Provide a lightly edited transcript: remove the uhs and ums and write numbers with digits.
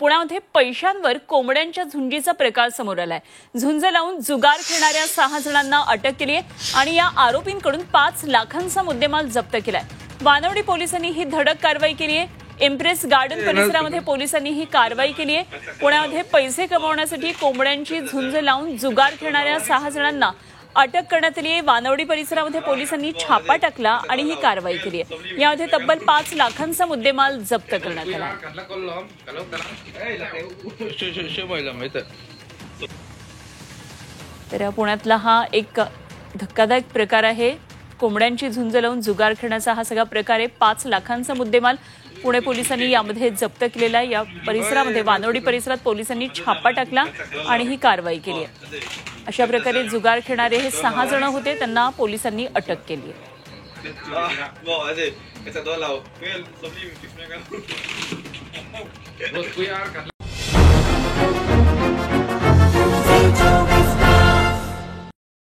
पुण्यामध्ये पैशांवर कोंबड्यांच्या झुंजीचा प्रकार समोर आलाय। झुंज लावून जुगार खेळणाऱ्या 6 जणांना अटक केली आहे आणि या आरोपींकडून 5 लाखांचा मुद्देमाल जप्त केलाय। वानवडी पोलिसांनी ही धडक कारवाई केली आहे। इम्प्रेस गार्डन परिसरामध्ये पोलिसांनी ही कारवाई केली आहे। पुण्यामध्ये पैसे कमवण्यासाठी कोंबड्यांची झुंज लावून जुगार खेळणाऱ्या 6 जणांना अटक करण्यात आली आहे। वानवडी परिसरामध्ये पोलिसांनी छापा टाकला आणि ही कारवाई केली आहे। यामध्ये तब्बल 5 लाखांचा मुद्देमाल जप्त करण्यात आला। तर पुण्यातला हा एक धक्कादायक प्रकार आहे। कोंबड्यांची झुंज लावून जुगार खेळण्याचा हा सगळा प्रकार आहे। 5 लाखांचा मुद्देमाल पुणे पोलिसांनी यामध्ये जप्त केलेला आहे। या परिसरामध्ये वानवडी परिसरात पोलिसांनी छापा टाकला आणि ही कारवाई केली आहे। अशा प्रकारे जुगार खेळणारे हे 6 जण होते, त्यांना पोलिसांनी अटक केली आहे।